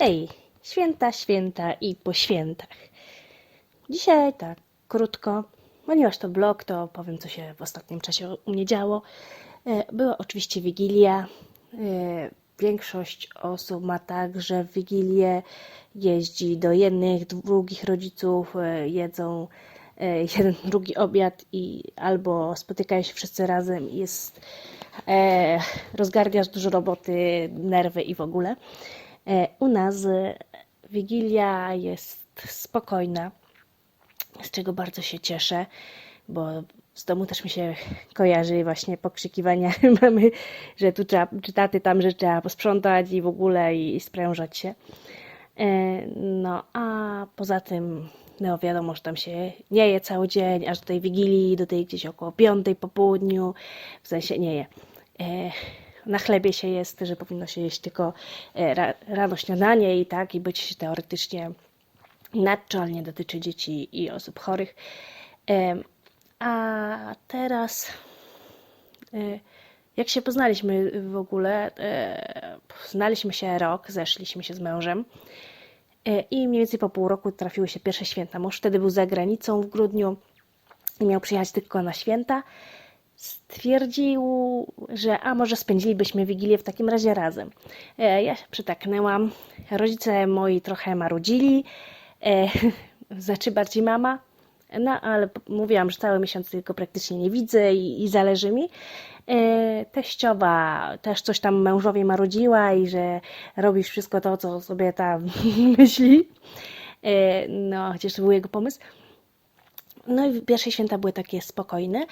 Hej, święta, święta i po świętach. Dzisiaj tak krótko, ponieważ to vlog, to powiem, co się w ostatnim czasie u mnie działo. Była oczywiście Wigilia. Większość osób ma tak, że w Wigilię jeździ do jednych, drugich rodziców, jedzą jeden, drugi obiad i albo spotykają się wszyscy razem i rozgarniasz dużo roboty, nerwy i w ogóle. U nas Wigilia jest spokojna, z czego bardzo się cieszę, bo z domu też mi się kojarzy właśnie pokrzykiwania mamy, że tu trzeba, czy taty tam, że trzeba posprzątać i w ogóle i sprężać się. No a poza tym, no wiadomo, że tam się nie je cały dzień, aż do tej Wigilii, do tej gdzieś około 5 po południu, w sensie nie je. Na chlebie się jest, że powinno się jeść tylko rano śniadanie i tak, i być teoretycznie inaczo, ale nie dotyczy dzieci i osób chorych. A teraz, jak się poznaliśmy w ogóle, znaliśmy się rok, zeszliśmy się z mężem i mniej więcej po pół roku trafiły się pierwsze święta. Mąż wtedy był za granicą w grudniu i miał przyjechać tylko na święta. Stwierdził, że może spędzilibyśmy Wigilię w takim razie razem. Ja się przytaknęłam. Rodzice moi trochę marudzili, znaczy bardziej mama, no ale mówiłam, że cały miesiąc tylko praktycznie nie widzę i zależy mi. Teściowa też coś tam mężowi marudziła i że robisz wszystko to, co sobie tam myśli. No, chociaż to był jego pomysł. No i pierwsze święta były takie spokojne.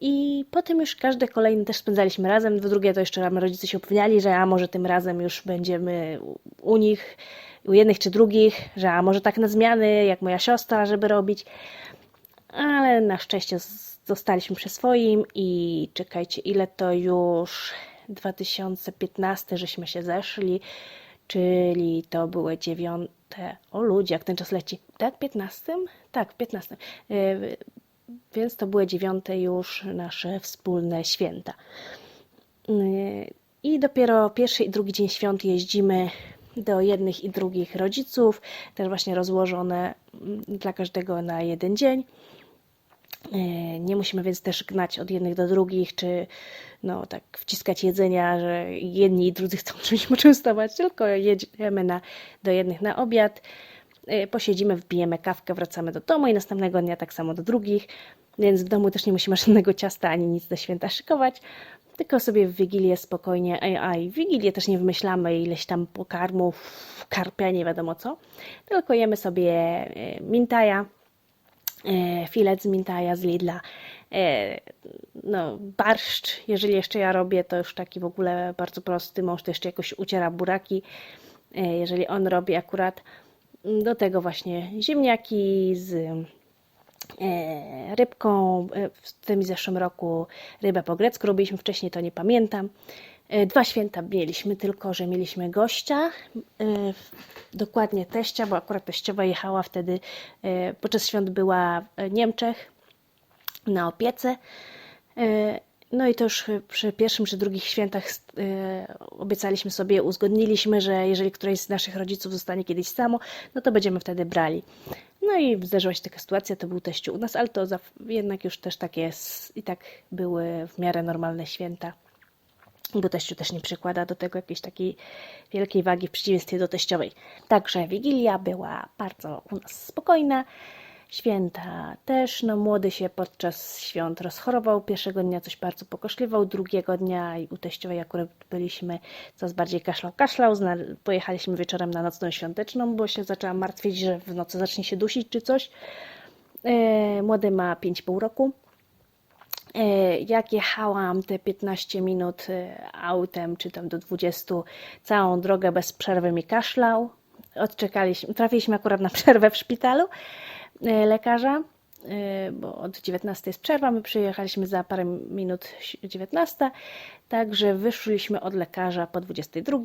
I potem już każde kolejne też spędzaliśmy razem. W drugie to jeszcze nam rodzice się upewniali, że może tym razem już będziemy u nich, u jednych czy drugich, że może tak na zmiany, jak moja siostra, żeby robić. Ale na szczęście zostaliśmy przy swoim i czekajcie, ile to już 2015, żeśmy się zeszli, czyli to były 9. O ludzie, jak ten czas leci. Tak, 15? Tak, w 15. Więc to były 9. już nasze wspólne święta. I dopiero pierwszy i drugi dzień świąt jeździmy do jednych i drugich rodziców, też właśnie rozłożone dla każdego na jeden dzień. Nie musimy więc też gnać od jednych do drugich, czy no tak wciskać jedzenia, że jedni i drudzy chcą czymś poczęstować, tylko jedziemy do jednych na obiad, posiedzimy, wpijemy kawkę, wracamy do domu i następnego dnia tak samo do drugich, więc w domu też nie musimy żadnego ciasta ani nic do święta szykować, tylko sobie w Wigilię spokojnie, i w Wigilię też nie wymyślamy ileś tam pokarmów, karpia, nie wiadomo co, tylko jemy sobie mintaja, filet z mintaja z Lidla, no barszcz, jeżeli jeszcze ja robię, to już taki w ogóle bardzo prosty, mąż to jeszcze jakoś uciera buraki, jeżeli on robi akurat. Do tego właśnie ziemniaki z rybką, w tym zeszłym roku rybę po grecku robiliśmy, wcześniej to nie pamiętam. 2 święta mieliśmy, tylko że mieliśmy gościa, dokładnie teścia, bo akurat teściowa jechała wtedy, podczas świąt była w Niemczech na opiece. No i to już przy pierwszym czy drugich świętach obiecaliśmy sobie, uzgodniliśmy, że jeżeli któreś z naszych rodziców zostanie kiedyś samo, no to będziemy wtedy brali. No i zdarzyła się taka sytuacja, to był teściu u nas, ale to jednak już też tak jest i tak były w miarę normalne święta. Bo teściu też nie przykłada do tego jakiejś takiej wielkiej wagi w przeciwieństwie do teściowej. Także Wigilia była bardzo u nas spokojna. Święta też, no młody się podczas świąt rozchorował, pierwszego dnia coś bardzo pokoszliwał, drugiego dnia i u teściowej akurat byliśmy, coraz bardziej kaszlał, pojechaliśmy wieczorem na nocną świąteczną, bo się zaczęłam martwić, że w nocy zacznie się dusić czy coś. Młody ma 5,5 roku. Jak jechałam te 15 minut autem, czy tam do 20, całą drogę bez przerwy mi kaszlał. Trafiliśmy akurat na przerwę w szpitalu lekarza, bo od 19 jest przerwa, my przyjechaliśmy za parę minut 19, także wyszliśmy od lekarza po 22.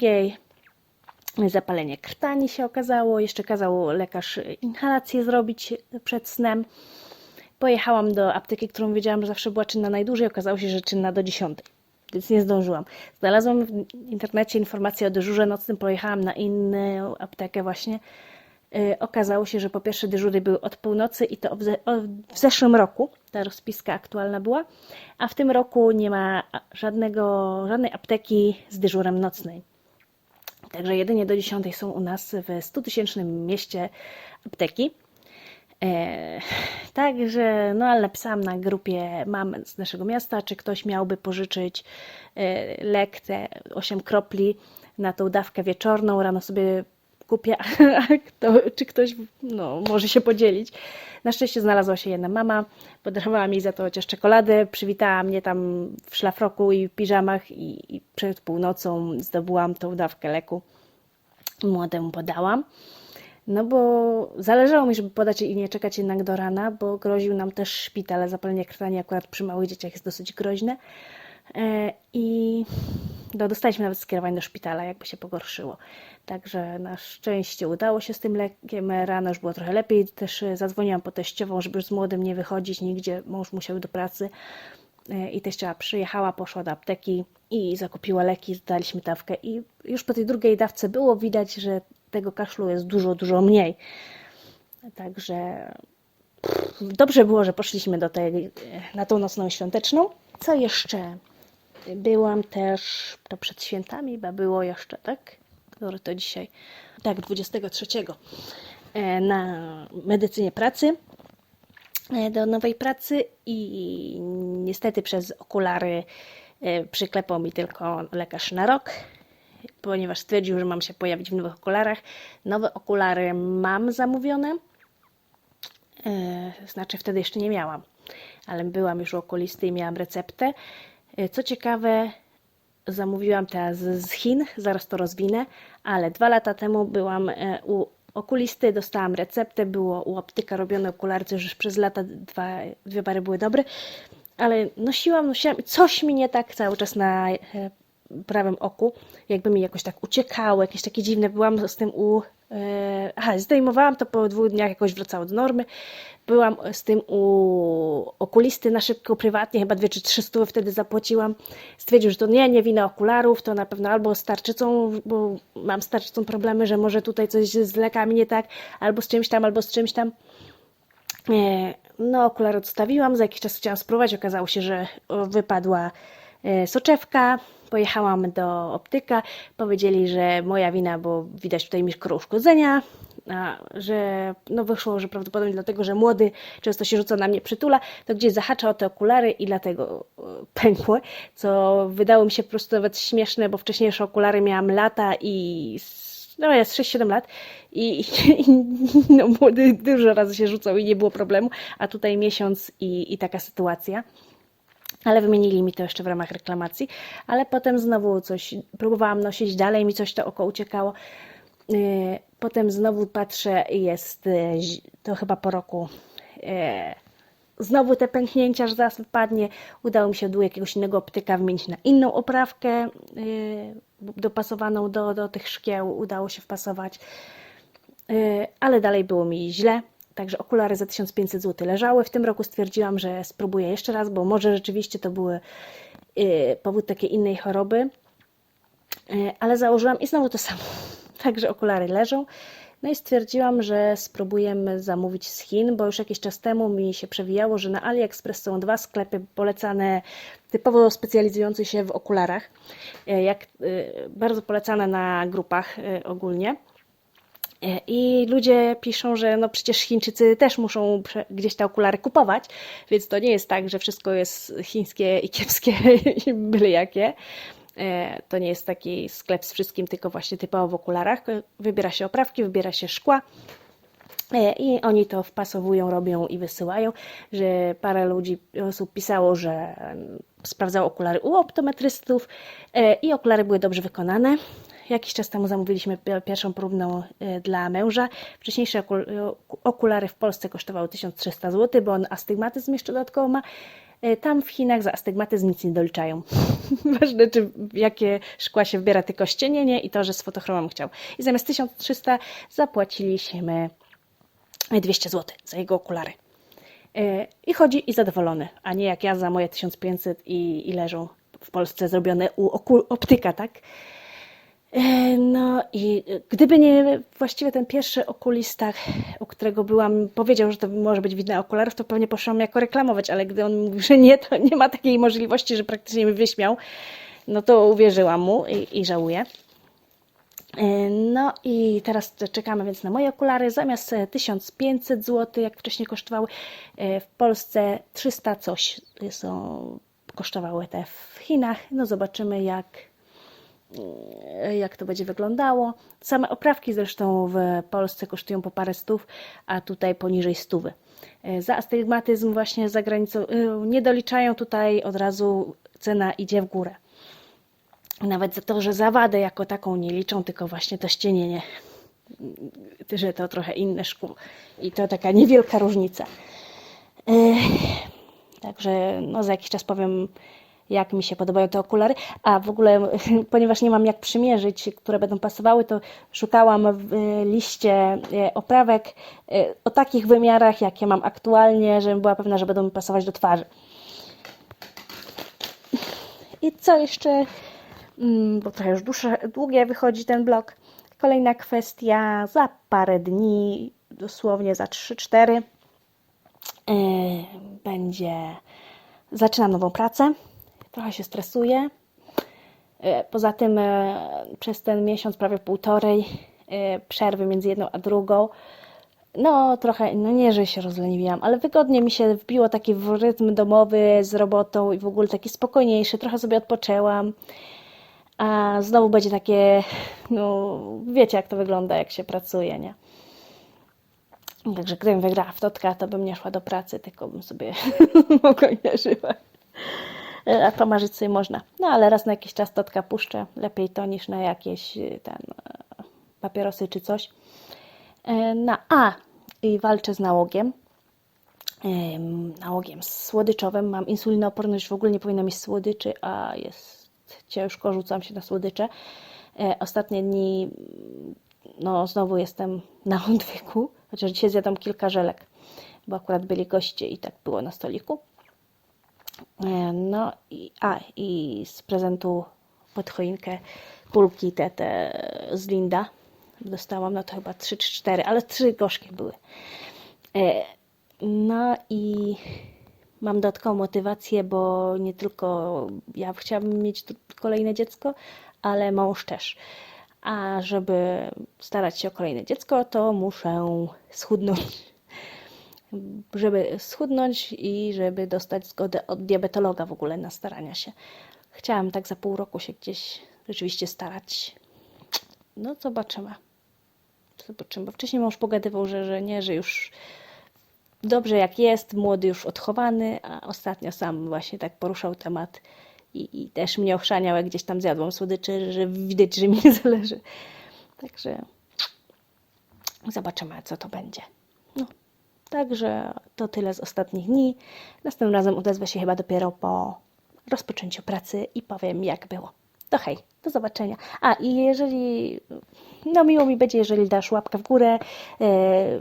Zapalenie krtani się okazało, jeszcze kazał lekarz inhalację zrobić przed snem. Pojechałam do apteki, którą wiedziałam, że zawsze była czynna najdłużej, okazało się, że czynna do 10. więc nie zdążyłam. Znalazłam w internecie informację o dyżurze nocnym, pojechałam na inną aptekę właśnie. Okazało się, że po pierwsze dyżury były od północy i to w zeszłym roku ta rozpiska aktualna była, a w tym roku nie ma żadnej apteki z dyżurem nocnej. Także jedynie do 10 są u nas w 100-tysięcznym mieście apteki. Także, no ale napisałam na grupie mam z naszego miasta, czy ktoś miałby pożyczyć lek, te 8 kropli na tą dawkę wieczorną, rano sobie kupię, czy ktoś może się podzielić. Na szczęście znalazła się jedna mama, podarowała mi za to chociaż czekoladę, przywitała mnie tam w szlafroku i w piżamach i przed północą zdobyłam tą dawkę leku. Młodemu podałam. No bo zależało mi, żeby podać i nie czekać jednak do rana, bo groził nam też szpital, zapalenie krtani akurat przy małych dzieciach jest dosyć groźne. I dostaliśmy nawet skierowanie do szpitala, jakby się pogorszyło. Także na szczęście udało się z tym lekiem. Rano już było trochę lepiej. Też zadzwoniłam po teściową, żeby już z młodym nie wychodzić nigdzie. Mąż musiał do pracy. I teściowa przyjechała, poszła do apteki i zakupiła leki, daliśmy dawkę. I już po tej drugiej dawce było widać, że tego kaszlu jest dużo, dużo mniej. Także dobrze było, że poszliśmy na tą nocną świąteczną. Co jeszcze? Byłam też, to przed świętami chyba było jeszcze, tak? Który to dzisiaj? Tak, 23. Na medycynie pracy, do nowej pracy i niestety przez okulary przyklepał mi tylko lekarz na rok, ponieważ stwierdził, że mam się pojawić w nowych okularach. Nowe okulary mam zamówione, znaczy wtedy jeszcze nie miałam, ale byłam już u okulisty i miałam receptę. Co ciekawe, zamówiłam teraz z Chin, zaraz to rozwinę, ale 2 lata temu byłam u okulisty, dostałam receptę, było u optyka robione okulary, co już przez lata dwie pary były dobre, ale nosiłam i coś mi nie tak cały czas na prawym oku, jakby mi jakoś tak uciekało, jakieś takie dziwne, byłam z tym zdejmowałam to po 2 dniach, jakoś wracało do normy. Byłam z tym u okulisty na szybko, prywatnie, chyba 2 czy 3 stówy wtedy zapłaciłam. Stwierdził, że to nie wina okularów, to na pewno albo z tarczycą, bo mam z tarczycą problemy, że może tutaj coś z lekami nie tak, albo z czymś tam. No, okulary odstawiłam, za jakiś czas chciałam spróbować, okazało się, że wypadła soczewka. Pojechałam do optyka, powiedzieli, że moja wina, bo widać tutaj mikrouszkodzenia, że wyszło, że prawdopodobnie dlatego, że młody często się rzuca na mnie, przytula, to gdzieś zahacza o te okulary i dlatego pękły, co wydało mi się po prostu nawet śmieszne, bo wcześniejsze okulary miałam lata i jest 6-7 lat i młody dużo razy się rzucał i nie było problemu, a tutaj miesiąc i taka sytuacja. Ale wymienili mi to jeszcze w ramach reklamacji, ale potem znowu coś próbowałam nosić, dalej mi coś to oko uciekało. Potem znowu patrzę, jest to chyba po roku. Znowu te pęknięcia, że zaraz wypadnie. Udało mi się do jakiegoś innego optyka wymienić na inną oprawkę dopasowaną do tych szkieł. Udało się wpasować, ale dalej było mi źle. Także okulary za 1500 zł leżały. W tym roku stwierdziłam, że spróbuję jeszcze raz, bo może rzeczywiście to były powód takiej innej choroby. Ale założyłam i znowu to samo. Także okulary leżą. No i stwierdziłam, że spróbujemy zamówić z Chin, bo już jakiś czas temu mi się przewijało, że na AliExpress są 2 sklepy polecane, typowo specjalizujące się w okularach. Bardzo polecane na grupach ogólnie. I ludzie piszą, że przecież Chińczycy też muszą gdzieś te okulary kupować, więc to nie jest tak, że wszystko jest chińskie i kiepskie i byle jakie. To nie jest taki sklep z wszystkim, tylko właśnie typowo w okularach. Wybiera się oprawki, wybiera się szkła i oni to wpasowują, robią i wysyłają, że parę osób pisało, że sprawdzało okulary u optometrystów i okulary były dobrze wykonane. Jakiś czas temu zamówiliśmy pierwszą próbną dla męża. Wcześniejsze okulary w Polsce kosztowały 1300 zł, bo on astygmatyzm jeszcze dodatkowo ma. Tam w Chinach za astygmatyzm nic nie doliczają. Ważne, czy jakie szkła się wybiera, tylko ścienienie i to, że z fotochromem chciał. I zamiast 1300 zapłaciliśmy 200 zł za jego okulary. I chodzi i zadowolony, a nie jak ja za moje 1500 i leżą w Polsce zrobione u optyka, tak? No i gdyby nie właściwie ten pierwszy okulista, u którego byłam, powiedział, że to może być widne okularów, to pewnie poszłam jako reklamować, ale gdy on mówił, że nie, to nie ma takiej możliwości, że praktycznie mi wyśmiał, no to uwierzyłam mu i żałuję. No i teraz czekamy więc na moje okulary. Zamiast 1500 zł, jak wcześniej kosztowały, w Polsce 300 coś kosztowały te w Chinach. No zobaczymy jak to będzie wyglądało. Same oprawki zresztą w Polsce kosztują po parę stów, a tutaj poniżej 100. Za astygmatyzm właśnie za granicą nie doliczają, tutaj od razu cena idzie w górę. Nawet za to, że zawadę jako taką nie liczą, tylko właśnie to ścienienie, że to trochę inne szkło i to taka niewielka różnica. Także no, za jakiś czas powiem, jak mi się podobają te okulary. A w ogóle, ponieważ nie mam jak przymierzyć, które będą pasowały, to szukałam w liście oprawek o takich wymiarach, jakie mam aktualnie, żebym była pewna, że będą mi pasować do twarzy. I co jeszcze, bo trochę już długie wychodzi ten vlog. Kolejna kwestia, za parę dni, dosłownie za 3-4, zaczynam nową pracę. Trochę się stresuję. Poza tym przez ten miesiąc, prawie półtorej, przerwy między jedną a drugą, no trochę, no nie, że się rozleniwiłam, ale wygodnie mi się wbiło taki w rytm domowy z robotą i w ogóle taki spokojniejszy. Trochę sobie odpoczęłam. A znowu będzie takie, no wiecie jak to wygląda, jak się pracuje, nie? Także gdybym wygrała w Totka, to bym nie szła do pracy, tylko bym sobie spokojnie żyła. A pomarzyć sobie można. No ale raz na jakiś czas Totka puszczę. Lepiej to niż na jakieś papierosy czy coś. I walczę z nałogiem. Nałogiem słodyczowym. Mam insulinooporność, w ogóle nie powinno mieć słodyczy, a jest ciężko, rzucam się na słodycze. Ostatnie dni no znowu jestem na odwyku, chociaż dzisiaj zjadam kilka żelek, bo akurat byli goście i tak było na stoliku. No i z prezentu pod choinkę kulki te z Linda dostałam, no to chyba 3 czy 4, ale 3 gorzkie były. No i mam dodatkową motywację, bo nie tylko ja chciałabym mieć kolejne dziecko, ale mąż też. A żeby starać się o kolejne dziecko, to muszę schudnąć. Żeby schudnąć i żeby dostać zgodę od diabetologa w ogóle na starania się. Chciałam tak za pół roku się gdzieś rzeczywiście starać. No zobaczymy. Bo wcześniej mąż pogadywał, że nie, że już dobrze jak jest, młody już odchowany, a ostatnio sam właśnie tak poruszał temat i też mnie ochrzaniał, jak gdzieś tam zjadłam słodyczy, że widać, że mi nie zależy. Także zobaczymy, co to będzie. No. Także to tyle z ostatnich dni. Następnym razem odezwę się chyba dopiero po rozpoczęciu pracy i powiem, jak było. To hej, do zobaczenia. I jeżeli, no miło mi będzie, jeżeli dasz łapkę w górę,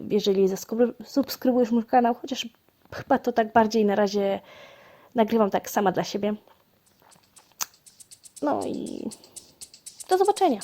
jeżeli zasubskrybujesz mój kanał, chociaż chyba to tak bardziej na razie nagrywam tak sama dla siebie. No i do zobaczenia.